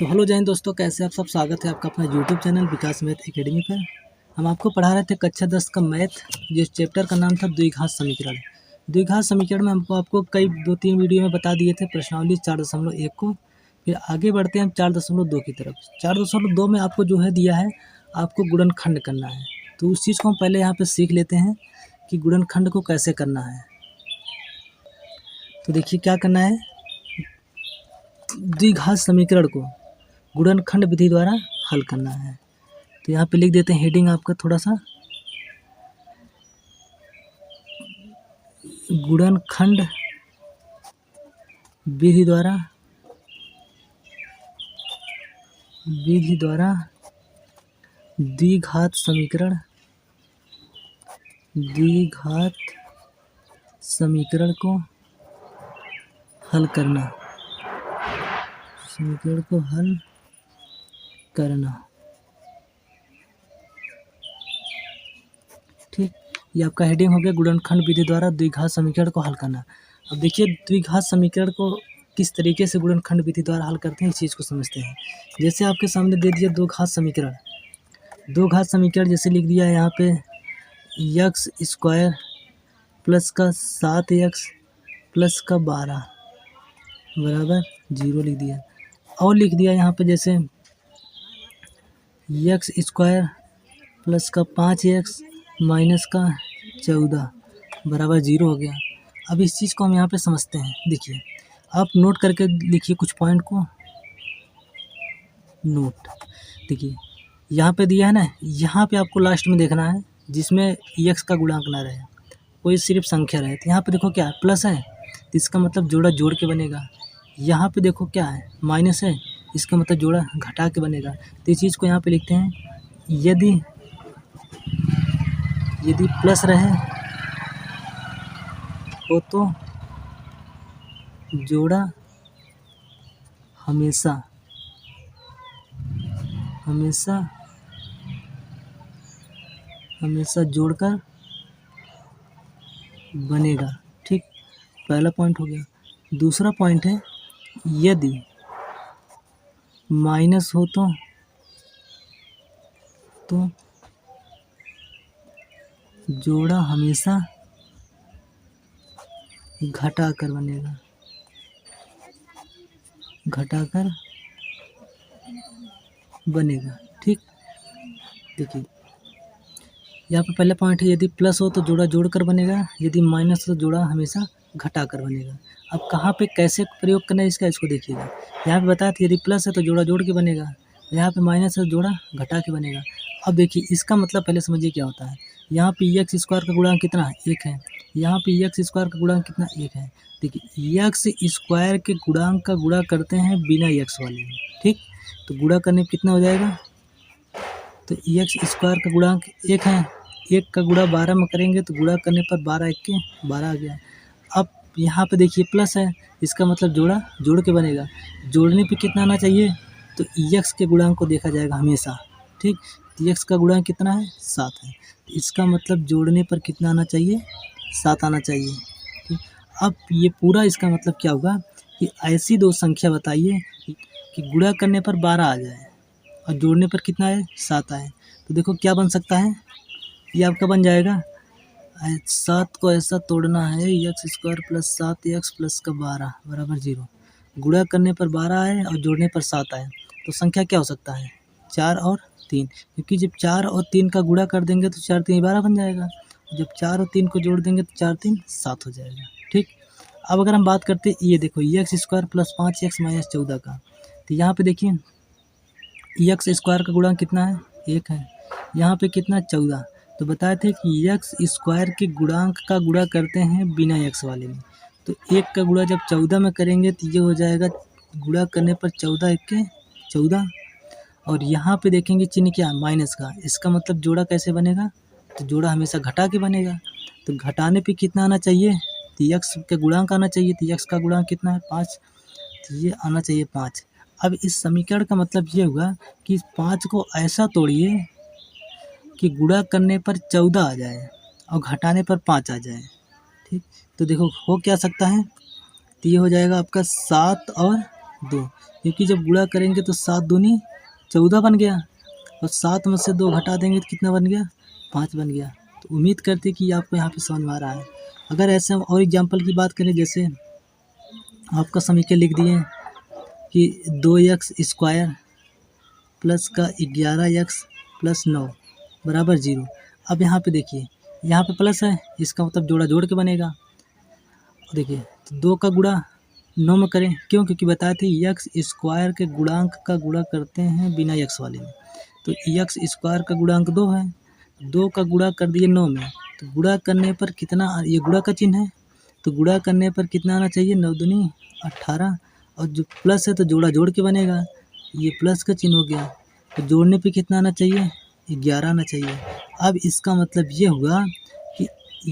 तो हेलो जय हिंद दोस्तों, कैसे आप सब। स्वागत है आपका अपना यूट्यूब चैनल विकास मैथ एकेडमी पर। हम आपको पढ़ा रहे थे कक्षा 10 का मैथ, जिस चैप्टर का नाम था द्विघात समीकरण। द्विघात समीकरण में हमको आपको कई 2-3 वीडियो में बता दिए थे प्रश्नावली 4.1 को। फिर आगे बढ़ते हैं हम 4.2 की तरफ। 4.2 में आपको जो है दिया है, आपको गुणनखंड करना है। तो उस चीज़ को हम पहले यहाँ पर सीख लेते हैं कि गुणनखंड को कैसे करना है। तो देखिए क्या करना है, द्विघात समीकरण को गुणनखंड विधि द्वारा हल करना है। तो यहाँ पे लिख देते हैं हेडिंग आपका थोड़ा सा, गुणनखंड विधि द्वारा द्विघात समीकरण को हल करना। ठीक, ये आपका हेडिंग हो गया, गुणनखंड विधि द्वारा द्विघात समीकरण को हल करना। अब देखिए द्विघात समीकरण को किस तरीके से गुणनखंड विधि द्वारा हल करते हैं, इस चीज़ को समझते हैं। जैसे आपके सामने दे दिया दो घात समीकरण, जैसे लिख दिया है यहाँ पे x स्क्वायर प्लस का 7x प्लस का 12 बराबर 0 लिख दिया। और लिख दिया यहाँ पे जैसे x स्क्वायर प्लस का 5x माइनस का 14 बराबर 0 हो गया। अब इस चीज़ को हम यहाँ पे समझते हैं। देखिए आप नोट करके लिखिए कुछ पॉइंट को नोट। देखिए यहाँ पे दिया है ना, यहाँ पे आपको लास्ट में देखना है जिसमें x का गुणांक ना रहे, कोई सिर्फ संख्या रहे। तो यहाँ पे देखो क्या है, प्लस है, तो इसका मतलब जोड़ा जोड़ के बनेगा। यहाँ पे देखो क्या है, माइनस है, इसका मतलब जोड़ा घटा के बनेगा। तो इस चीज़ को यहाँ पे लिखते हैं, यदि प्लस रहे हो तो जोड़ा हमेशा जोड़कर बनेगा। ठीक, पहला पॉइंट हो गया। दूसरा पॉइंट है, यदि माइनस हो तो जोड़ा हमेशा घटाकर बनेगा। ठीक, देखिए यहाँ पे पहला पॉइंट है, यदि प्लस हो तो जोड़ा जोड़कर बनेगा, यदि माइनस हो तो जोड़ा हमेशा घटाकर बनेगा। अब कहाँ पे कैसे प्रयोग करना है इसका, इसको देखिएगा। यहाँ पे बताया था यदि प्लस है तो जोड़ा जोड़ के बनेगा, यहाँ पे माइनस है तो जोड़ा घटा के बनेगा। अब देखिए इसका मतलब पहले समझिए क्या होता है। यहाँ पे एक्स स्क्वायर का गुणांक कितना है, 1 है। यहाँ पे एक्स स्क्वायर का गुणांक कितना, 1 है। देखिए एक्स स्क्वायर के गुणांक का गुणा करते हैं बिना एक्स वाले में। ठीक, तो गुणा करने पर कितना हो जाएगा, तो एक्स स्क्वायर का गुणांक 1 है, 1 का गुणा 12 में करेंगे तो गुणा करने पर 12 1 के 12 आ गया। अब यहाँ पे देखिए प्लस है, इसका मतलब जोड़ा जोड़ के बनेगा। जोड़ने पे कितना आना चाहिए, तो एक्स के गुणांक को देखा जाएगा हमेशा। ठीक, तो एक्स का गुणांक कितना है, 7 है, तो इसका मतलब जोड़ने पर कितना आना चाहिए, 7 आना चाहिए। ठीक, अब ये पूरा इसका मतलब क्या होगा कि ऐसी दो संख्या बताइए कि गुणा करने पर 12 आ जाए और जोड़ने पर कितना है, 7 आए। तो देखो क्या बन सकता है, ये आपका बन जाएगा 7 को ऐसा तोड़ना है, x square plus 7x plus का 12 बराबर 0। गुणा करने पर 12 आए और जोड़ने पर 7 आए, तो संख्या क्या हो सकता है, 4 और 3। क्योंकि जब 4 और 3 का गुणा कर देंगे तो 4 3 12 बन जाएगा। जब 4 और 3 को जोड़ देंगे तो 4 3 7 हो जाएगा। ठीक, अब अगर हम बात करते हैं ये देखो x square plus 5x minus 14 का, तो यहाँ पे देखिए एक्स स्क्वायर का गुणांक कितना है, 1 है। यहाँ पे कितना, 14। तो बताए थे कि एक्स स्क्वायर के गुणांक का गुणा करते हैं बिना एक्स वाले में। तो 1 का गुणा जब 14 में करेंगे तो ये हो जाएगा, गुणा करने पर 14 1 के 14। और यहाँ पे देखेंगे चिन्ह क्या, माइनस का, इसका मतलब जोड़ा कैसे बनेगा, तो जोड़ा हमेशा घटा के बनेगा। तो घटाने पे कितना आना चाहिए, तो एक्स का गुणांक आना चाहिए। तो एक्स का गुणांक कितना है, 5, तो ये आना चाहिए 5। अब इस समीकरण का मतलब ये हुआ कि 5 को ऐसा तोड़िए कि गुणा करने पर 14 आ जाए और घटाने पर 5 आ जाए। ठीक, तो देखो हो क्या सकता है, तो ये हो जाएगा आपका 7 और 2, क्योंकि जब गुणा करेंगे तो 7 दूनी 14 बन गया और 7 में से 2 घटा देंगे तो कितना बन गया, 5 बन गया। तो उम्मीद करते हैं कि आपको यहाँ पे समझ में आ रहा है। अगर ऐसे हम और एग्जाम्पल की बात करें, जैसे आपका समीकरण लिख दिए कि 2x² प्लस का 11x प्लस 9 बराबर 0। अब यहाँ पे देखिए, यहाँ पे प्लस है, इसका मतलब जोड़ा जोड़ के बनेगा। देखिए तो 2 का गुणा 9 में करें, क्यों, क्योंकि बताए थे x² के गुणांक का गुणा करते हैं बिना x वाले में। तो x² का गुणांक 2 है, 2 का गुणा कर दिए 9 में, तो गुणा करने पर कितना, ये गुणा का चिन्ह है, तो गुणा करने पर कितना आना चाहिए, 9 दूनी 18, और जो प्लस है तो जोड़ा जोड़ के बनेगा, ये प्लस का चिन्ह हो गया, तो जोड़ने पे कितना आना चाहिए, 11 आना चाहिए। अब इसका मतलब ये हुआ कि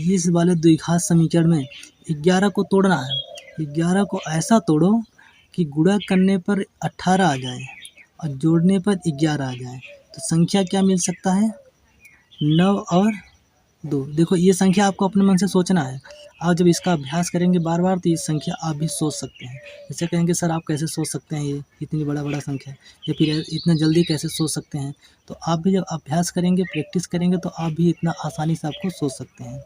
इस वाले द्विघात समीकरण में 11 को तोड़ना है। 11 को ऐसा तोड़ो कि गुणा करने पर 18 आ जाए और जोड़ने पर 11 आ जाए। तो संख्या क्या मिल सकता है, 9 और 2। देखो ये संख्या आपको अपने मन से सोचना है। आप जब इसका अभ्यास करेंगे बार बार तो ये संख्या आप भी सोच सकते हैं। जैसे कहेंगे सर आप कैसे सोच सकते हैं, ये इतनी बड़ा संख्या या फिर इतना जल्दी कैसे सोच सकते हैं, तो आप भी जब अभ्यास करेंगे, प्रैक्टिस करेंगे, तो आप भी इतना आसानी से आपको सोच सकते हैं।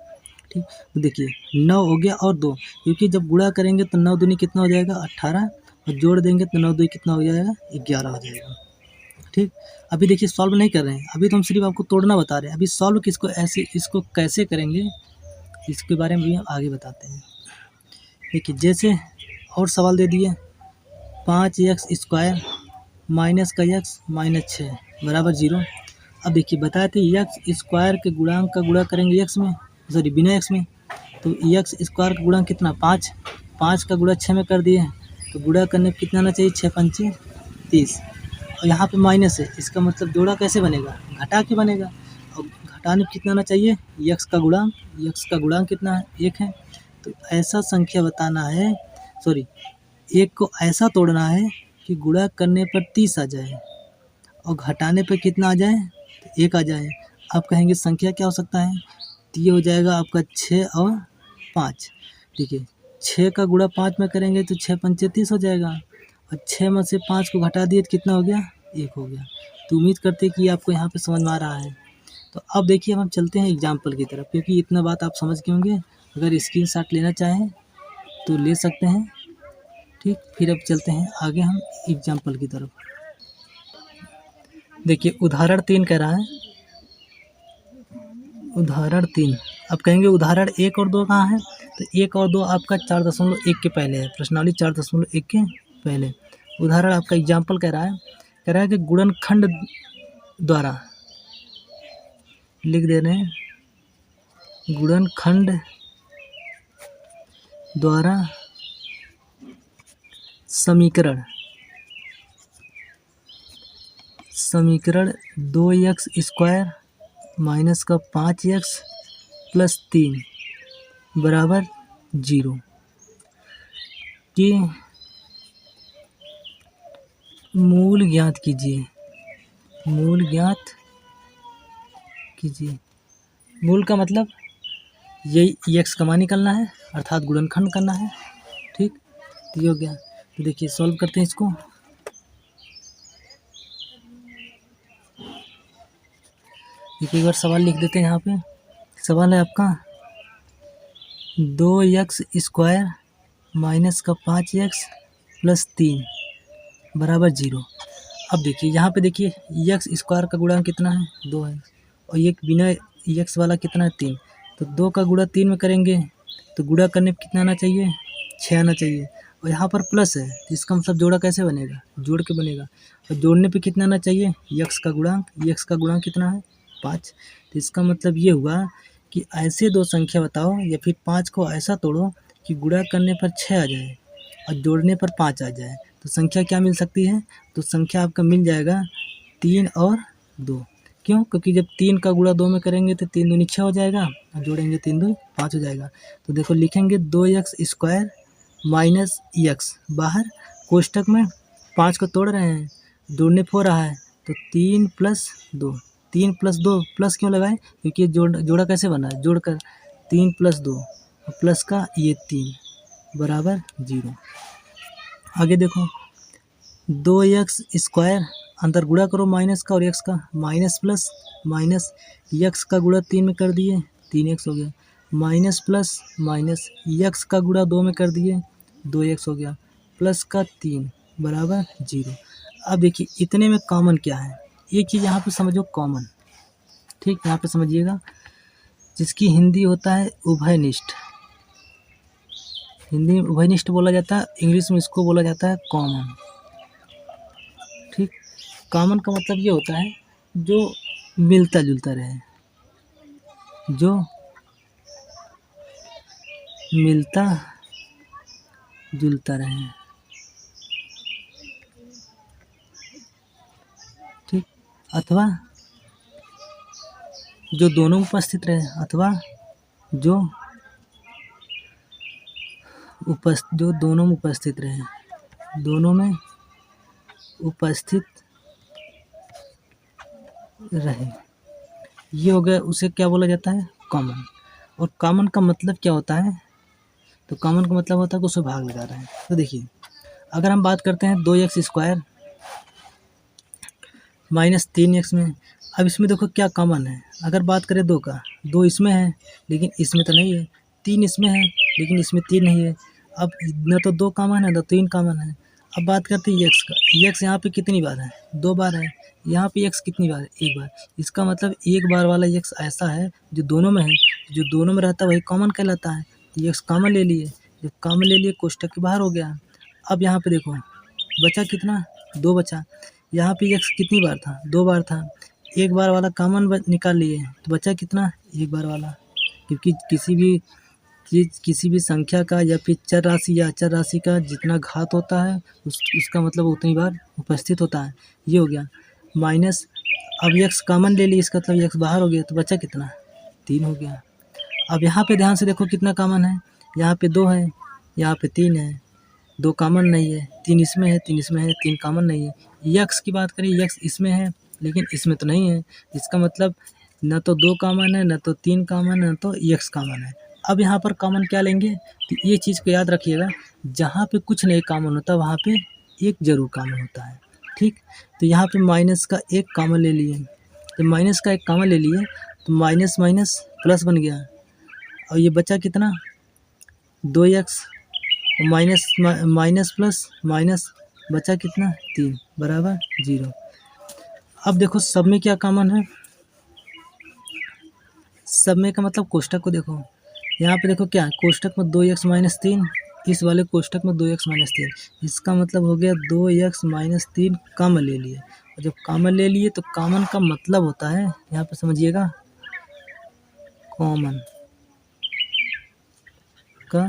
ठीक, तो देखिए 9 हो गया और 2, क्योंकि जब गुणा करेंगे तो 9 दूनी कितना हो जाएगा, 18, और जोड़ देंगे तो 9 दूनी कितना हो जाएगा, 11 हो जाएगा। ठीक, अभी देखिए सॉल्व नहीं कर रहे हैं, अभी तो हम सिर्फ आपको तोड़ना बता रहे हैं। अभी सॉल्व किसको, ऐसे इसको कैसे करेंगे इसके बारे में भी हम आगे बताते हैं। देखिए जैसे और सवाल दे दिए, 5x² माइनस का x माइनस 6 बराबर 0। अब देखिए बताए थे x² के गुणांक का गुणा करेंगे x में, सॉरी बिना x में, तो x² का गुणांक कितना, 5, 5 का गुणा 6 में कर दिए, तो गुणा करने पर कितना आना चाहिए, 6 पंचे 30, और यहाँ पे माइनस है, इसका मतलब जोड़ा कैसे बनेगा, घटा के बनेगा, और घटाने पर कितना आना चाहिए, x का गुणांक कितना है, 1 है। तो ऐसा संख्या बताना है, सॉरी 1 को ऐसा तोड़ना है कि गुणा करने पर 30 आ जाए और घटाने पर कितना आ जाए, तो 1 आ जाए। आप कहेंगे संख्या क्या हो सकता है, तो ये हो जाएगा आपका 6 और 5। देखिए 6 का गुणा 5 में करेंगे तो 6 पंचे 30 हो जाएगा, और 6 में से 5 को घटा दिए तो कितना हो गया, 1 हो गया। तो उम्मीद करते हैं कि आपको यहाँ पे समझ में आ रहा है। तो अब देखिए हम चलते हैं एग्जाम्पल की तरफ, क्योंकि इतना बात आप समझ गए होंगे। अगर स्क्रीनशॉट लेना चाहें तो ले सकते हैं। ठीक, फिर अब चलते हैं आगे हम एग्जाम्पल की तरफ। देखिए उदाहरण 3 कह रहा है, उदाहरण 3। अब कहेंगे उदाहरण 1 और 2 कहाँ है, तो 1 और 2 आपका 4.1 के पहले है, प्रश्नावली 4.1 के पहले। उदाहरण आपका एग्जाम्पल कह रहा है कि गुणनखंड द्वारा, लिख दे रहे हैं, गुणनखंड द्वारा समीकरण 2x² माइनस का 5x प्लस 3 बराबर 0 की मूल ज्ञात कीजिए। मूल ज्ञात कीजिए, मूल का मतलब यही x का मान निकालना है, अर्थात गुणनखंड करना है। ठीक, तो ये हो गया। तो देखिए सॉल्व करते हैं इसको। एक बार सवाल लिख देते हैं यहाँ पे। सवाल है आपका 2x² माइनस का 5x प्लस 3 बराबर 0। अब देखिए यहाँ पे देखिए x² का गुणांक कितना है, 2 है, और एक बिना x वाला कितना है, 3। तो 2 का गुणा 3 में करेंगे तो गुणा करने पर कितना आना चाहिए, 6 आना चाहिए, और यहाँ पर प्लस है तो इसका मतलब जोड़ा कैसे बनेगा, जोड़ के बनेगा, और जोड़ने पे कितना आना चाहिए, x का गुणांक कितना है, 5। तो इसका मतलब ये हुआ कि ऐसे दो संख्या बताओ या फिर 5 को ऐसा तोड़ो कि गुणा करने पर 6 आ जाए और जोड़ने पर 5 आ जाए। तो संख्या क्या मिल सकती है, तो संख्या आपका मिल जाएगा 3 और 2। क्यों, क्योंकि जब 3 का गुणा 2 में करेंगे तो 3 दूनी 6 हो जाएगा और जोड़ेंगे 3 दूनी 5 हो जाएगा। तो देखो लिखेंगे 2x² माइनस x, बाहर कोष्टक में 5 को तोड़ रहे हैं, जोड़ने पर हो रहा है, तो 3 प्लस 2, 3 प्लस 2, प्लस क्यों लगाए, क्योंकि जोड़ा कैसे बना है, जोड़कर 3 प्लस 2 प्लस का ये 3 बराबर 0। आगे देखो 2x², अंदर गुणा करो माइनस का और एक्स का, माइनस प्लस माइनस, एक्स का गुणा 3 में कर दिए 3x हो गया, माइनस प्लस माइनस, एक्स का गुणा 2 में कर दिए 2x हो गया, प्लस का 3 बराबर 0। अब देखिए इतने में कॉमन क्या है, एक चीज़ यहाँ पे समझो कॉमन, ठीक, यहाँ पे समझिएगा, जिसकी हिंदी होता है उभयनिष्ठ, हिंदी में उभयनिष्ठ बोला जाता है, इंग्लिश में इसको बोला जाता है कॉमन, ठीक। कॉमन का मतलब ये होता है जो मिलता जुलता रहे, जो मिलता जुलता रहे, ठीक, अथवा जो दोनों में उपस्थित रहे, अथवा जो दोनों में उपस्थित रहे, दोनों में उपस्थित रहे, ये हो गया, उसे क्या बोला जाता है कॉमन। और कॉमन का मतलब क्या होता है, तो कॉमन का मतलब होता है कि उसमें भाग लगा रहा है। तो देखिए अगर हम बात करते हैं 2x² माइनस 3x में, अब इसमें देखो क्या कॉमन है, अगर बात करें 2 का, 2 इसमें है लेकिन इसमें तो नहीं है, 3 इसमें है लेकिन इसमें 3 नहीं है, अब न तो 2 कॉमन है न 3 कॉमन है। अब बात करते हैं x का, x यहाँ पे कितनी बार है, 2 बार है, यहाँ पे x कितनी बार है, 1 बार, इसका मतलब 1 बार वाला x ऐसा है जो दोनों में है, जो दोनों में रहता है वही कॉमन कहलाता है। x कॉमन ले लिए, जब कॉमन ले लिए कोष्टक के बाहर हो गया। अब यहाँ पे देखो बचा कितना, 2 बचा, यहाँ पे x कितनी बार था, 2 बार था, 1 बार वाला कॉमन निकाल लिए तो बचा कितना, 1 बार वाला, क्योंकि किसी भी संख्या का या फिर चर राशि या अचर राशि का जितना घात होता है उसका मतलब उतनी बार उपस्थित होता है। ये हो गया माइनस, अब x कॉमन ले लिए, इसका मतलब x बाहर हो गया तो बचा कितना, 3 हो गया। अब यहाँ पे ध्यान से देखो कितना कॉमन है, यहाँ पे 2 है, यहाँ पे 3 है, 2 कॉमन नहीं है, 3 इसमें है, 3 इसमें है, 3 कॉमन नहीं है। x की बात करें, x इसमें है लेकिन इसमें तो नहीं है, इसका मतलब न तो 2 कॉमन है, न तो 3 कॉमन है, न तो x कॉमन है। अब यहाँ पर कॉमन क्या लेंगे, तो ये चीज़ को याद रखिएगा, जहाँ पे कुछ नहीं कॉमन होता वहाँ पे एक जरूर कॉमन होता है, ठीक। तो यहाँ पे माइनस का 1 कॉमन ले लिए, तो माइनस का 1 कॉमन ले लिए तो माइनस माइनस प्लस बन गया, और ये बचा कितना, 2x, minus minus plus minus बचा कितना, 3 बराबर 0। अब देखो सब में क्या कॉमन है, सब में का मतलब कोष्टक को देखो, यहाँ पे देखो क्या है, कोष्टक में 2x माइनस 3, इस वाले कोष्टक में 2x माइनस 3, इसका मतलब हो गया 2x माइनस 3 कॉमन ले लिए, और जब कॉमन ले लिए तो कॉमन का मतलब होता है, यहाँ पे समझिएगा, कॉमन का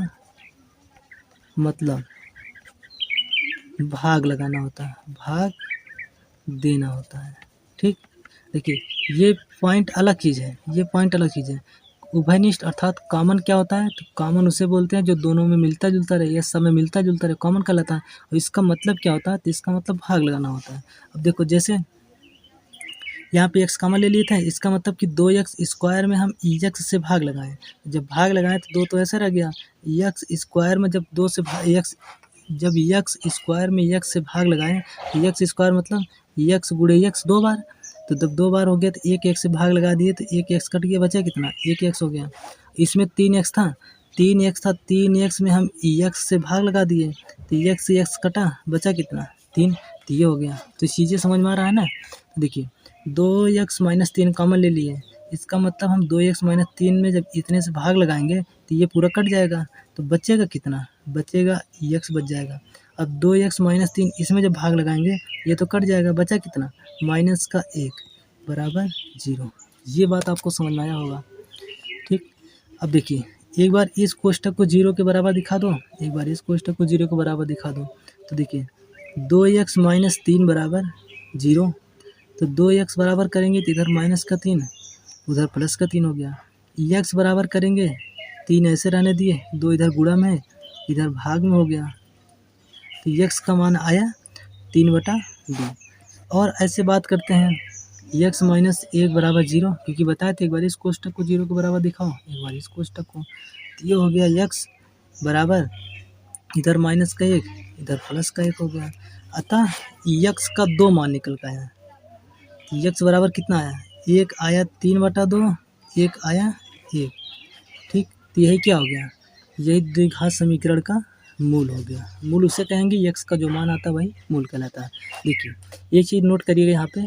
मतलब भाग लगाना होता है, भाग देना होता है, ठीक। देखिए ये पॉइंट अलग चीज़ है, ये पॉइंट अलग चीज़ है। उभयनिष्ठ अर्थात कॉमन क्या होता है, तो कॉमन उसे बोलते हैं जो दोनों में मिलता जुलता रहे या सब में मिलता जुलता रहे, कॉमन कहलाता है। और इसका मतलब क्या होता है, तो इसका मतलब भाग लगाना होता है। अब देखो जैसे यहाँ पे x कॉमन ले लिए थे, इसका मतलब कि 2x² में हम x से भाग लगाएं, जब भाग लगाएं तो 2 तो ऐसा रह गया, x² में जब 2 से जब x² में x से भाग लगाएं तो x² मतलब x गुणे x 2 बार, तो जब 2 बार हो गया तो एक x से भाग लगा दिए तो एक x कट गया, बचा कितना, एक x हो गया। इसमें 3x था, 3x में हम x से भाग लगा दिए तो x से x कटा, बचा कितना, 3, तो ये हो गया। तो चीज़ें समझ में आ रहा है ना। तो देखिए 2x माइनस 3 कॉमन ले लिए, इसका मतलब हम 2x माइनस 3 में जब इतने से भाग लगाएंगे तो ये पूरा कट जाएगा, तो बचेगा कितना, बचेगा x बच जाएगा। अब 2x माइनस 3 इसमें जब भाग लगाएंगे ये तो कट जाएगा, बचा कितना, माइनस का 1 बराबर 0। ये बात आपको समझ में आया होगा, ठीक। अब देखिए एक बार इस कोष्टक को 0 के बराबर दिखा दो, एक बार इस कोष्टक को 0 के बराबर दिखा दो, तो देखिए 2x माइनस 3 बराबर 0, तो 2x बराबर करेंगे तो इधर माइनस का 3, उधर प्लस का 3 हो गया। x बराबर करेंगे 3 ऐसे रहने दिए, 2 इधर गुणा में इधर भाग में हो गया, तो x का मान आया 3/2। और ऐसे बात करते हैं x माइनस 1 बराबर 0, क्योंकि बताए थे एक बार इस कोष्टक को 0 के बराबर दिखाओ, एक बार इस कोष्टक को, तो ये हो गया x बराबर इधर माइनस का 1 इधर प्लस का 1 हो गया। अतः यक्स का 2 मान निकल के आया। यक्स बराबर कितना आया, 1 आया 3/2, 1 आया 1। ठीक, तो यही क्या हो गया, यही द्विघात समीकरण का मूल हो गया। मूल उसे कहेंगे यक्स का जो मान आता है वही मूल कहलाता है। देखिए एक चीज़ नोट करिएगा यहाँ पे,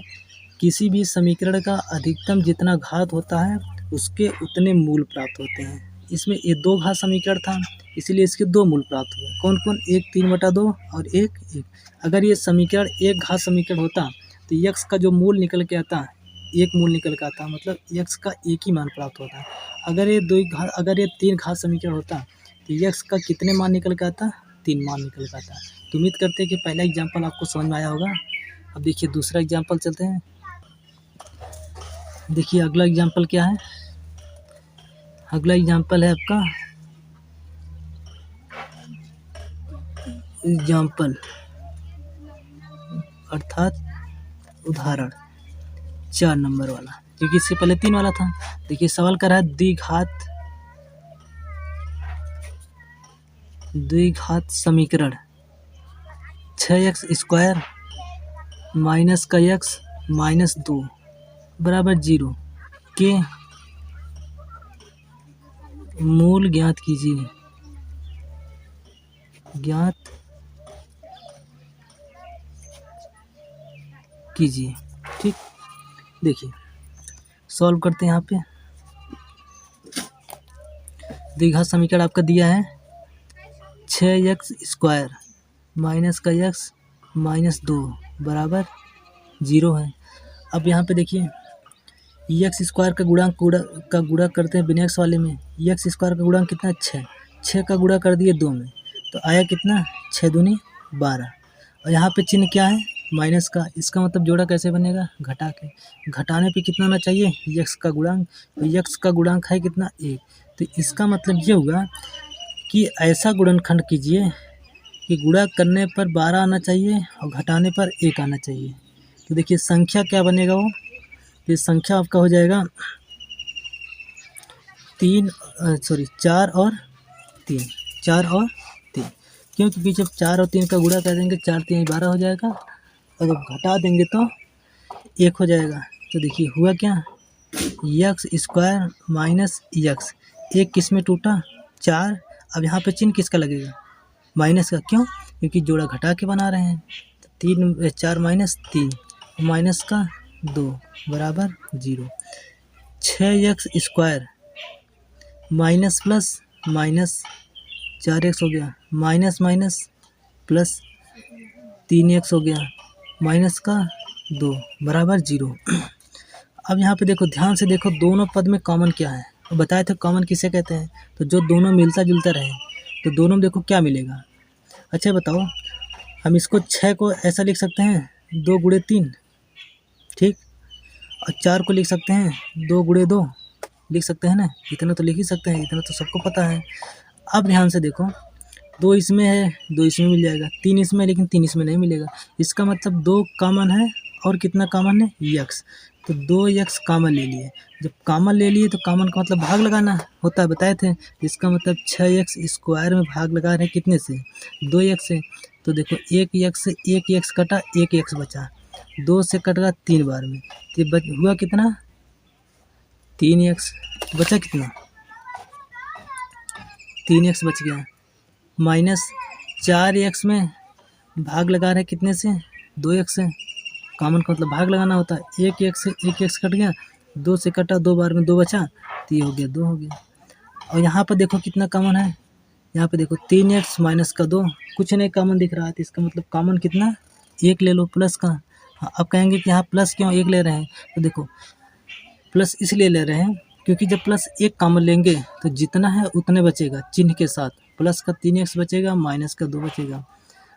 किसी भी समीकरण का अधिकतम जितना घात होता है उसके उतने मूल प्राप्त होते हैं। इसमें ये 2 घात समीकरण था, इसीलिए इसके 2 मूल प्राप्त हुए। कौन कौन, 1 3/2 और 1 1। अगर ये समीकरण 1 घात समीकरण होता तो यक्स का जो मूल निकल के आता, 1 मूल निकल के आता, मतलब यक्स का 1 ही मान प्राप्त होता। अगर ये 3 घात समीकरण होता तो यक्स का कितने मान निकल के आता, 3 मान निकल के आता। तो उम्मीद करते हैं कि पहला एग्जाम्पल आपको समझ में आया होगा। अब देखिए दूसरा एग्जाम्पल चलते हैं। देखिए अगला एग्जाम्पल क्या है, अगला एग्जाम्पल है आपका एग्जाम्पल अर्थात उदाहरण 4 नंबर वाला, क्योंकि इससे पहले 3 वाला था। देखिए सवाल कर रहा है द्विघात समीकरण 6x² माइनस का x माइनस 2 बराबर 0 के मूल ज्ञात कीजिए। ठीक, देखिए सॉल्व करते हैं। यहाँ पे द्विघात समीकरण आपका दिया है 6x² माइनस का x माइनस 2 बराबर 0 है। अब यहाँ पे देखिए x² का गुणा करते हैं बिना x वाले में। x² का गुणांक कितना, 6 का गुणा कर दिए 2 में, तो आया कितना, 6 दूनी 12। और यहाँ पे चिन्ह क्या है, माइनस का। इसका मतलब जोड़ा कैसे बनेगा, घटा के। घटाने पे कितना आना चाहिए, x का गुणांक। तो x का गुणांक है कितना, 1। तो इसका मतलब ये हुआ कि ऐसा गुणनखंड कीजिए कि गुणा करने पर 12 आना चाहिए और घटाने पर 1 आना चाहिए। तो देखिए संख्या क्या बनेगा वो, तो संख्या आपका हो जाएगा 4 और 3। क्योंकि पीछे 4 और 3 का गुणा कर देंगे, 4 3 12 हो जाएगा, और जब घटा देंगे तो 1 हो जाएगा। तो देखिए हुआ क्या, x² माइनस x, 1 किस में टूटा, 4। अब यहाँ पे चिन्ह किसका लगेगा, माइनस का। क्यों, क्योंकि जोड़ा घटा के बना रहे हैं। 4 माइनस 3 माइनस का 2 बराबर 0। 6x² minus plus minus 4x हो गया, माइनस माइनस प्लस 3x हो गया, माइनस का 2 बराबर 0। अब यहाँ पे देखो ध्यान से देखो, दोनों पद में कॉमन क्या है, बताए थे कॉमन किसे कहते हैं। तो जो दोनों मिलता जुलता रहे, तो दोनों में देखो क्या मिलेगा। अच्छा बताओ, हम इसको 6 को ऐसा लिख सकते हैं 2 गुणे 3, ठीक, और 4 को लिख सकते हैं 2 गुणे 2, लिख सकते हैं ना, इतना तो लिख ही सकते हैं, इतना तो सबको पता है। अब ध्यान से देखो, 2 इसमें है, 2 इसमें मिल जाएगा, 3 इसमें, लेकिन 3 इसमें नहीं मिलेगा। इसका मतलब 2 कॉमन है, और कितना कॉमन है, x। तो 2x कॉमन ले लिए। जब कॉमन ले लिए तो कॉमन का मतलब भाग लगाना होता है, बताए थे। इसका मतलब 6x² में भाग लगा रहे हैं कितने से, 2x से। तो देखो 1x से 1x कटा, 1x बचा, 2 से कट गया 3 बार में, तो हुआ कितना, 3x बचा, कितना 3x बच गया, माइनस 4x में भाग लगा रहे कितने से, 2x से। कॉमन का मतलब भाग लगाना होता है। 1x से 1x कट गया, 2 से कटा, 2 बार में 2 बचा, तो ये हो गया 2 हो गया। और यहाँ पर देखो कितना कॉमन है, यहाँ पे देखो 3x माइनस का 2, कुछ नहीं कॉमन दिख रहा है, तो इसका मतलब कॉमन कितना, 1 ले लो प्लस का। हाँ, अब कहेंगे कि यहाँ प्लस क्यों 1 ले रहे हैं, तो देखो प्लस इसलिए ले रहे हैं क्योंकि जब प्लस 1 कॉमन लेंगे तो जितना है उतने बचेगा चिन्ह के साथ। प्लस का 3x बचेगा, माइनस का 2 बचेगा।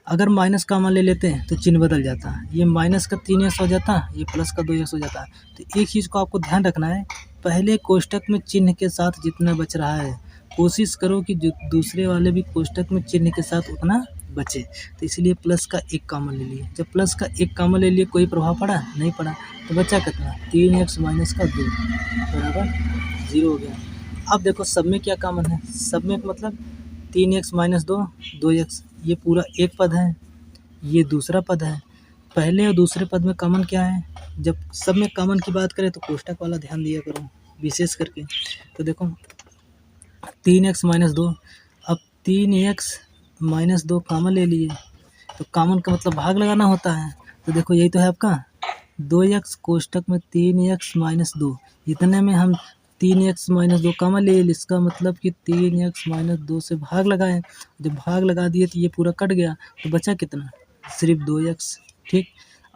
अगर माइनस कॉमन ले लेते हैं तो चिन्ह बदल जाता है, ये माइनस का 3x हो जाता है, ये प्लस का 2x हो जाता है। तो एक चीज़ को आपको ध्यान रखना है, पहले कोष्टक में चिन्ह के साथ जितना बच रहा है कोशिश करो कि जो दूसरे वाले भी कोष्टक में चिन्ह के साथ उतना बचे। तो इसलिए प्लस का 1 कॉमन ले लिए। जब प्लस का 1 कॉमन ले लिए कोई प्रभाव पड़ा, नहीं पड़ा, तो बचा कितना, 3x माइनस का 2 बराबर 0 हो गया। अब देखो सब में क्या कॉमन है, सब में मतलब 3x माइनस 2 2x, ये पूरा एक पद है, ये दूसरा पद है। पहले और दूसरे पद में कॉमन क्या है? जब सब में कॉमन की बात करें तो कोष्टक वाला ध्यान दिया करो विशेष करके। तो देखो 3x - 2, अब 3x - 2 कॉमन ले लिए, तो कॉमन का मतलब भाग लगाना होता है। तो देखो यही तो है आपका 2x कोष्टक में 3x - 2, इतने में हम 3x - 2 कॉमन ले लिए, इसका मतलब कि 3x - 2 से भाग लगाएं। जब भाग लगा दिए तो ये पूरा कट गया, तो बचा कितना? सिर्फ 2x। ठीक,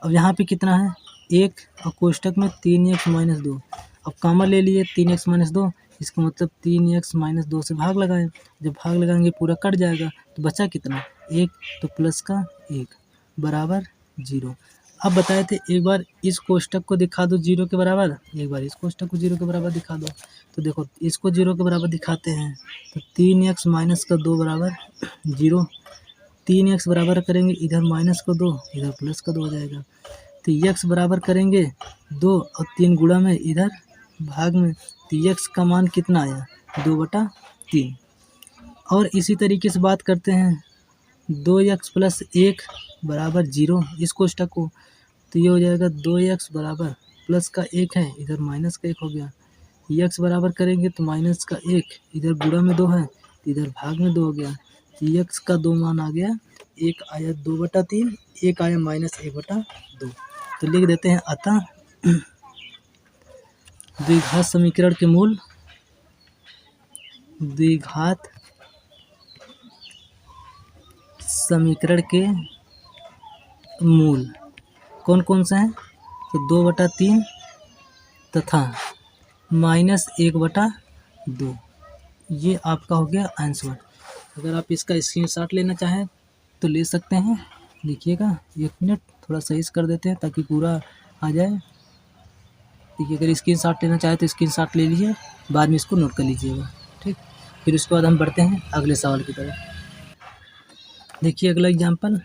अब यहाँ पे कितना है? 1 और कोष्टक में 3x - 2, अब कॉमन ले लिए 3x - 2, इसका मतलब 3x - 2 से भाग लगाएं। जब भाग लगाएंगे पूरा कट जाएगा, तो बचा कितना? 1, तो प्लस का 1 बराबर 0। अब बताए थे एक बार इस कोष्टक को दिखा दो 0 के बराबर, एक बार इस कोष्टक को 0 के बराबर दिखा दो। तो देखो इसको 0 के बराबर दिखाते हैं, तो 3x - का 2 बराबर 0। 3x बराबर करेंगे इधर माइनस का 2, इधर प्लस का 2 हो जाएगा। तो x बराबर करेंगे 2 और 3 गुणा में इधर भाग में, तो x का मान कितना आया? 2/3। और इसी तरीके से बात करते हैं 2x + 1 बराबर 0 इस कोष्टक को, तो ये हो जाएगा 2x बराबर प्लस का 1 है, इधर माइनस का 1 हो गया। x बराबर करेंगे तो माइनस का 1, इधर गुणा में 2 है, तो इधर भाग में 2 हो गया। तो x का 2 मान आ गया, एक आया 2/3, एक आया -1/2। तो लिख देते हैं अतः द्विघात समीकरण के मूल, द्विघात समीकरण के मूल कौन कौन से हैं? तो 2/3 तथा -1/2, ये आपका हो गया आंसर। अगर आप इसका स्क्रीनशॉट लेना चाहें तो ले सकते हैं। लिखिएगा 1 मिनट, थोड़ा सही से कर देते हैं ताकि पूरा आ जाए। देखिए अगर स्क्रीनशॉट लेना चाहें तो स्क्रीनशॉट ले लीजिए, बाद में इसको नोट कर लीजिएगा। ठीक, फिर उसके बाद हम बढ़ते हैं अगले सवाल की तरफ। देखिए अगला एग्जाम्पल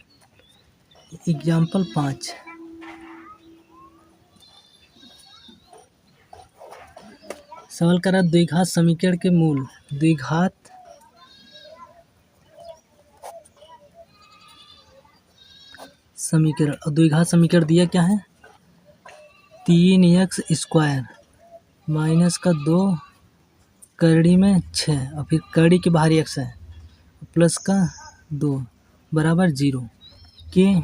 5। सवाल करा द्विघात समीकरण के मूल, द्विघात समीकरण, और द्विघात समीकरण दिया क्या है? 3x² माइनस का 2 करड़ी में 6 और फिर करड़ी के बाहर x है, प्लस का 2 बराबर 0 के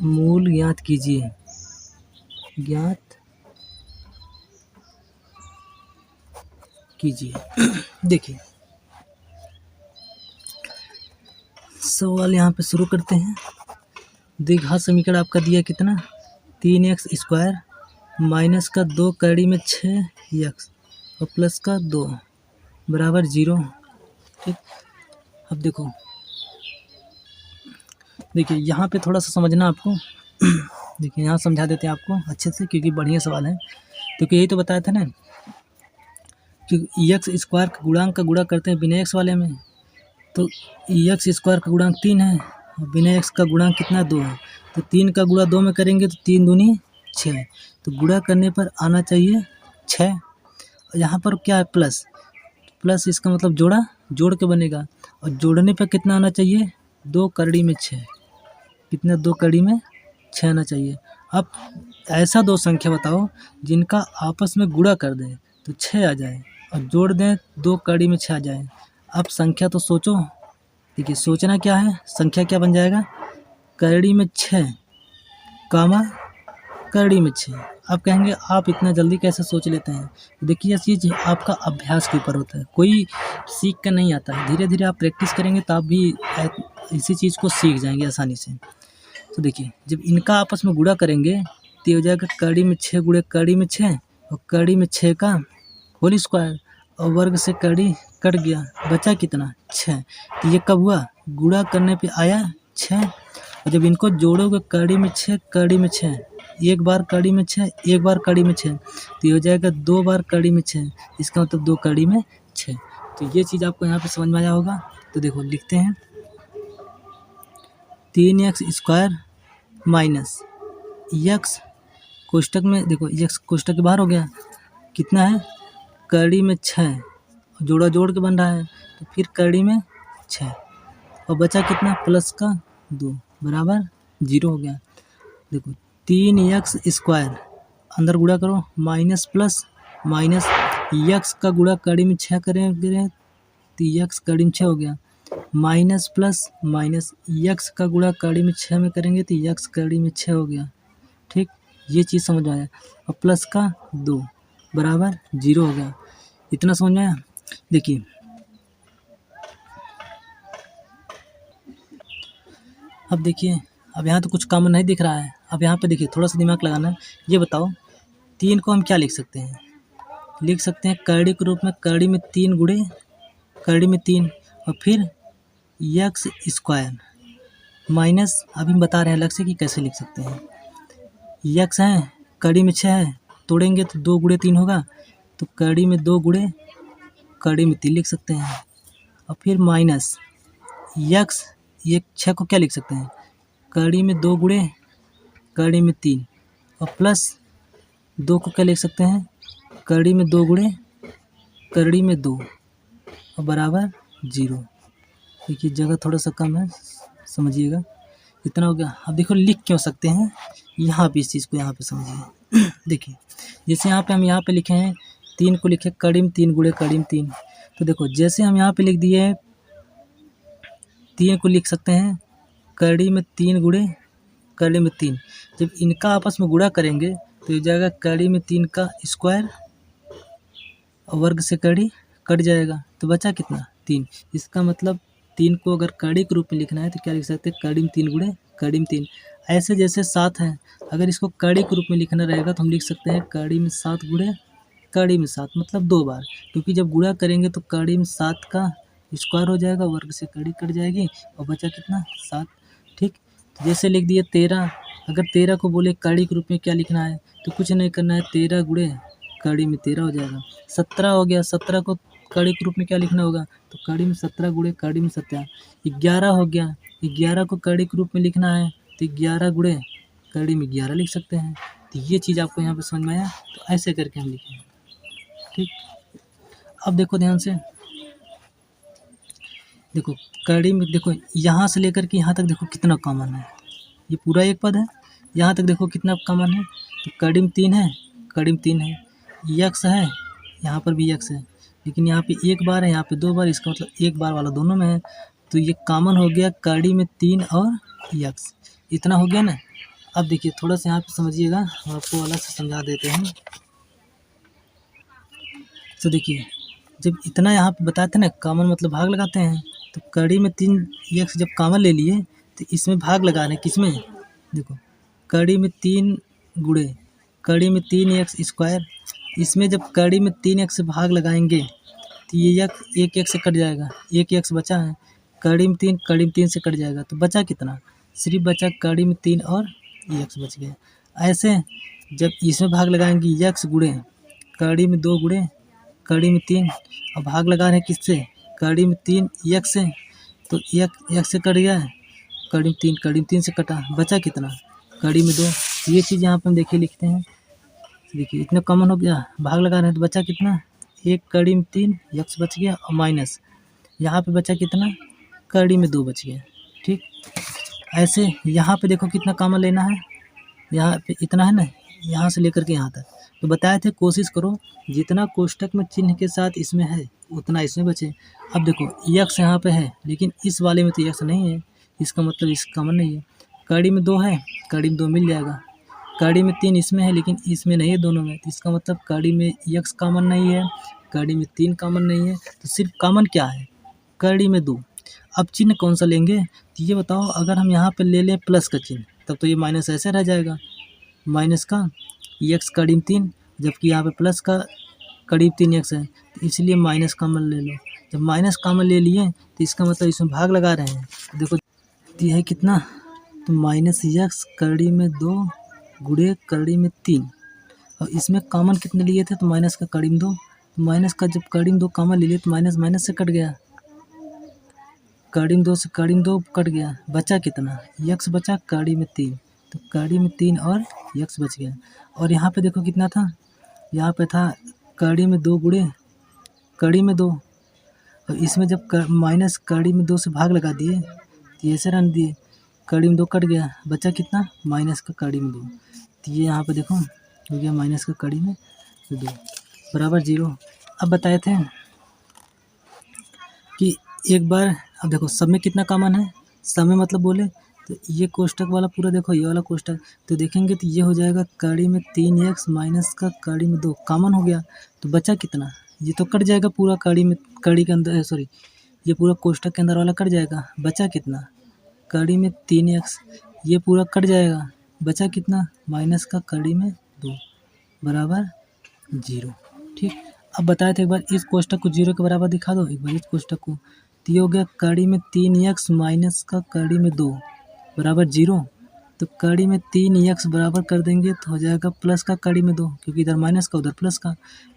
मूल ज्ञात कीजिए। ज्ञात कीजिए। देखिए सवाल यहाँ पे शुरू करते हैं। द्विघात समीकरण आपका दिया कितना? 3x² माइनस का 2 करड़ी में 6x और प्लस का 2 बराबर 0। ठीक, अब देखिए यहाँ पे थोड़ा सा समझना आपको। देखिए यहाँ समझा देते हैं आपको अच्छे से, क्योंकि बढ़िया सवाल है। क्योंकि यही तो बताया था ना कि x² का गुणांक का गुणा करते हैं बिना x वाले में, तो x² का गुणांक 3 है और बिना x का गुणांक कितना? 2 है। तो 3 का गुणा 2 में करेंगे तो 3 दूनी 6, तो गुणा करने पर आना चाहिए 6। और यहाँ पर क्या है? प्लस, प्लस इसका मतलब जोड़ के बनेगा, और जोड़ने पर कितना आना चाहिए? 2 करड़ी में 6। कितना? 2 करड़ी में 6 आना चाहिए। अब ऐसा दो संख्या बताओ जिनका आपस में गुणा कर दें तो 6 आ जाए, और जोड़ दें 2 करड़ी में 6 आ जाए। अब संख्या तो सोचो। देखिए सोचना क्या है, संख्या क्या बन जाएगा? करड़ी में 6 कामा करड़ी में 6। आप कहेंगे आप इतना जल्दी कैसे सोच लेते हैं? देखिए ये चीज़ आपका अभ्यास के ऊपर होता है, कोई सीख कर नहीं आता है। धीरे धीरे आप प्रैक्टिस करेंगे तो आप भी इसी चीज़ को सीख जाएंगे आसानी से। तो देखिए जब इनका आपस में गुणा करेंगे तो ये हो जाएगा करड़ी में 6 गुणे करड़ी में 6, और करड़ी में 6 का होल स्क्वायर, और वर्ग से करड़ी कट गया, बचा कितना? 6। तो ये कब हुआ? गुणा करने पे आया 6। और जब इनको जोड़ोगे करड़ी में 6 करड़ी में 6, एक बार करड़ी में 6 एक बार करड़ी में 6, तो ये हो जाएगा 2 बार करड़ी में 6, इसका मतलब 2 करड़ी में 6। तो ये चीज़ आपको यहाँ पे समझ में आया होगा। तो देखो लिखते हैं 3x² माइनस x कोष्टक में, देखो x कोष्टक के बाहर हो गया, कितना है? करड़ी में 6, जोड़ के बन रहा है, तो फिर करड़ी में 6, और बचा कितना, प्लस का 2 बराबर 0 हो गया। देखो 3x² अंदर गुणा करो, माइनस प्लस माइनस, x का गुणा कड़ी में 6 करेंगे तो x कड़ी में 6 हो गया, माइनस प्लस माइनस, x का गुणा कड़ी में 6 में करेंगे तो x कड़ी में 6 हो गया। ठीक, ये चीज़ समझ में आया। और प्लस का 2 बराबर 0 हो गया। इतना समझ में आया। देखिए अब देखिए, अब यहाँ तो कुछ कॉमन नहीं दिख रहा है। अब यहाँ पे देखिए थोड़ा सा दिमाग लगाना है। ये बताओ 3 को हम क्या लिख सकते हैं, लिख सकते हैं कड़ी के रूप में, कड़ी में 3 गुणे कड़ी में 3 और फिर x² माइनस, अभी हम बता रहे हैं अलग से कि कैसे लिख सकते हैं। x है, कड़ी में 6 है, तोड़ेंगे तो 2 गुणे 3 होगा, तो कड़ी में 2 गुणे कड़ी में 3 लिख सकते हैं। और फिर माइनस x, ये 6 को क्या लिख सकते हैं, कड़ी में 2 गुणे कड़ी में 3 और प्लस 2 को क्या लिख सकते हैं, कड़ी में 2 गुणे कड़ी में 2 और बराबर 0। देखिए जगह थोड़ा सा कम है, समझिएगा। इतना हो गया। अब देखो लिख क्यों सकते हैं, यहाँ पे इस चीज़ को यहाँ पे समझिए। देखिए जैसे यहाँ पे हम यहाँ पे लिखे हैं 3 को लिखे कड़ी में 3 गुणे कड़ी में 3, तो देखो जैसे हम यहाँ पे लिख दिए 3 को लिख सकते हैं कड़ी में 3 गुणे कड़ी में 3, जब इनका आपस में गुणा करेंगे तो ये जाएगा कड़ी में 3 का स्क्वायर और वर्ग से कड़ी कट जाएगा, तो बचा कितना 3। इसका मतलब 3 को अगर कड़ी के रूप में लिखना है तो क्या लिख सकते हैं, कड़ी में 3 गुणे कड़ी में 3। ऐसे जैसे 7 है, अगर इसको कड़ी के रूप में लिखना रहेगा तो हम लिख सकते हैं कड़ी में 7 गुणे कड़ी में 7, मतलब 2 बार, क्योंकि जब गुणा करेंगे तो कड़ी में 7 का स्क्वायर हो जाएगा, वर्ग से कड़ी कट जाएगी और बचा कितना 7। ठीक, तो जैसे लिख दिए 13, अगर 13 को बोले कड़ी के रूप में क्या लिखना है तो कुछ नहीं करना है, 13 गुणे कड़ी में 13 हो जाएगा। 17 हो गया, 17 को कड़ी के रूप में क्या लिखना होगा, तो कड़ी में 17 गुणे कड़ी में 17। 11 हो गया, 11 को कड़ी के रूप में लिखना है तो 11 गुणे कड़ी में 11 लिख सकते हैं। तो ये चीज़ आपको यहाँ पे समझ में आया, तो ऐसे करके हम लिखेंगे। ठीक, अब देखो ध्यान से, देखो कड़ी में, देखो यहाँ से लेकर के यहाँ तक देखो कितना कॉमन है, ये पूरा एक पद है, यहाँ तक देखो कितना कॉमन है, तो कड़ी में 3 है, कड़ी में 3 है, x है, यहाँ पर भी x है, लेकिन यहाँ पे एक बार है, यहाँ पे 2 बार, इसका मतलब एक बार वाला दोनों में है, तो ये कॉमन हो गया कड़ी में 3 और x। इतना हो गया ना। अब देखिए थोड़ा सा यहाँ पे समझिएगा, हम आपको अलग से समझा देते हैं। तो देखिए जब इतना यहाँ पे बताते हैं ना, कॉमन मतलब भाग लगाते हैं, तो कड़ी में 3x जब कॉमन ले लिए तो इसमें भाग लगा रहे हैं, किसमें, देखो कड़ी में 3 गुणे कड़ी में 3x², इसमें जब कड़ी में 3x से भाग लगाएंगे तो ये एक x से कट जाएगा, एक x बचा है, कड़ी में 3 से कट जाएगा, तो बचा कितना, सिर्फ बचा कड़ी में 3 और x बच गया। ऐसे जब इसमें भाग लगाएंगे x गुणे कड़ी में 2 गुणे कड़ी में 3 और भाग लगा रहे हैं किससे, कड़ी में 3 x से, तो x से कट गया, कड़ी में 3 से कटा, बचा कितना, कड़ी में 2। ये चीज़ यहाँ पे हम देखिए लिखते हैं। देखिए इतना कॉमन हो गया, भाग लगा रहे हैं तो बचा कितना, एक कड़ी में 3 x बच गया और माइनस यहाँ पे बचा कितना, कड़ी में 2 बच गया। ठीक, ऐसे यहाँ पे देखो कितना कॉमन लेना है, यहाँ पे इतना है ना, यहाँ से लेकर के यहाँ तक, तो बताए थे कोशिश करो जितना कोष्टक में चिन्ह के साथ इसमें है उतना इसमें बचे। अब देखो x यहाँ पे है, लेकिन इस वाले में तो x नहीं है, इसका मतलब इस कॉमन नहीं है। कड़ी में 2 है, कड़ी में 2 मिल जाएगा, कड़ी में 3 इसमें है लेकिन इसमें नहीं है दोनों में, तो इसका मतलब कड़ी में x कॉमन नहीं है, कड़ी में 3 कॉमन नहीं है, तो सिर्फ कॉमन क्या है, कड़ी में 2। अब चिन्ह कौन सा लेंगे, तो ये बताओ, अगर हम यहाँ पे ले लें प्लस का चिन्ह तब तो ये माइनस ऐसे रह जाएगा, माइनस का x कड़ी में 3, जबकि यहाँ पे प्लस का करीब 3x है, तो इसलिए माइनस कॉमन ले लो। जब माइनस कॉमन ले लिए तो इसका मतलब इसमें भाग लगा रहे हैं, तो देखो ये है कितना, तो माइनस x कड़ी में 2 गुणे कड़ी में 3, और इसमें कॉमन कितने लिए थे, तो माइनस का कड़ी में 2, तो माइनस का जब कड़ी में 2 कॉमन ले लिए तो माइनस माइनस से कट गया, कड़ी में 2 से कड़ी में 2 कट गया, बचा कितना, x बचा कड़ी में 3, तो कड़ी में 3 और x बच गया। और यहाँ पे देखो कितना था, यहाँ पे था कड़ी में 2 गुणे कड़ी में 2 और इसमें जब माइनस कड़ी में 2 से भाग लगा दिए तो ये ऐसे रन दिए, कड़ी में 2 कट गया, बचा कितना माइनस का कड़ी में 2। तो ये यहाँ पे देखो हो गया माइनस का कड़ी में 2 बराबर 0। अब बताए थे कि एक बार, अब देखो सब में कितना कॉमन है, सब में मतलब बोले तो ये कोष्टक वाला पूरा देखो, ये वाला कोष्टक तो देखेंगे तो ये हो जाएगा कड़ी में 3x माइनस का कड़ी में 2 कॉमन हो गया। तो बचा कितना, ये तो कट जाएगा पूरा कड़ी में, कड़ी के अंदर सॉरी ये पूरा कोष्टक के अंदर वाला कट जाएगा। बचा कितना कड़ी में 3x, ये पूरा कट जाएगा, बचा कितना माइनस का कड़ी में 2 बराबर 0। ठीक, अब बताए थे एक बार इस कोष्टक को 0 के बराबर दिखा दो, एक बार इस कोष्टक को, तो ये हो गया कड़ी में 3x माइनस का कड़ी में 2 बराबर 0। तो कड़ी में 3x बराबर कर देंगे तो हो जाएगा प्लस का कड़ी में 2, क्योंकि इधर माइनस का उधर प्लस का,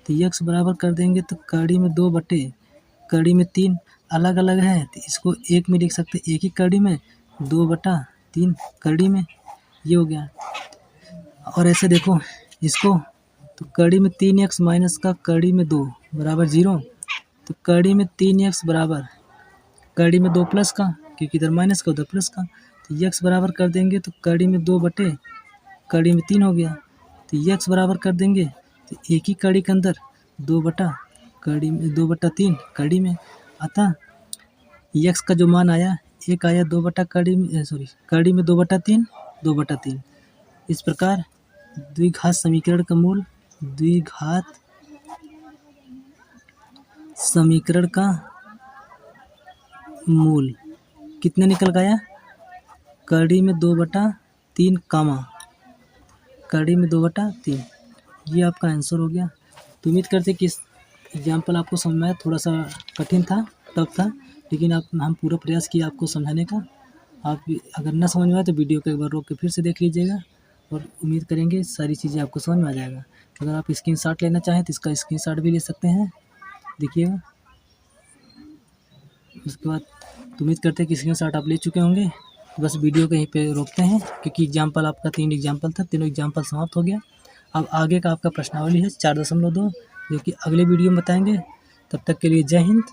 तो x बराबर कर देंगे तो कड़ी में 2 बटे कड़ी में 3 अलग अलग है तो इसको एक में लिख सकते हैं, एक ही कड़ी में 2 बटा 3 कड़ी में, ये हो गया। और ऐसे देखो इसको, तो कड़ी में 3x माइनस का कड़ी में 2 बराबर 0। तो कड़ी में 3x बराबर कड़ी में 2 प्लस का, क्योंकि इधर माइनस का उधर प्लस का, तो x बराबर कर देंगे तो कड़ी में 2 बटे कड़ी में 3 हो गया। तो x बराबर कर देंगे तो एक ही कड़ी के अंदर 2 बटा कड़ी में 2 बटा 3 कड़ी में, अतः x का जो मान आया एक आया 2 बटा कड़ी में कड़ी में 2 बटा 3 2 बटा 3। इस प्रकार द्विघात समीकरण का मूल, द्विघात समीकरण का मूल कितने निकल गया, कड़ी में 2 बटा 3 कामा कड़ी में 2 बटा 3, ये आपका आंसर हो गया। तो उम्मीद करते कि इस एग्जाम्पल आपको समझ में आया, थोड़ा सा कठिन था, टफ था, लेकिन हम पूरा प्रयास किया आपको समझाने का। आप अगर ना समझ में आए तो वीडियो को एक बार रोक के फिर से देख लीजिएगा, और उम्मीद करेंगे सारी चीज़ें आपको समझ में आ जाएगा। अगर आप स्क्रीनशॉट लेना चाहें तो इसका स्क्रीनशॉट भी ले सकते हैं, देखिएगा। उसके बाद तो उम्मीद करते हैं कि स्क्रीनशॉट आप ले चुके होंगे। तो बस वीडियो को यहीं पे रोकते हैं, क्योंकि एग्जाम्पल आपका 3 एग्जाम्पल था, तीनों एग्जाम्पल समाप्त हो गया। अब आगे का आपका प्रश्नावली है 4.2, जो कि अगले वीडियो में बताएंगे। तब तक के लिए जय हिंद।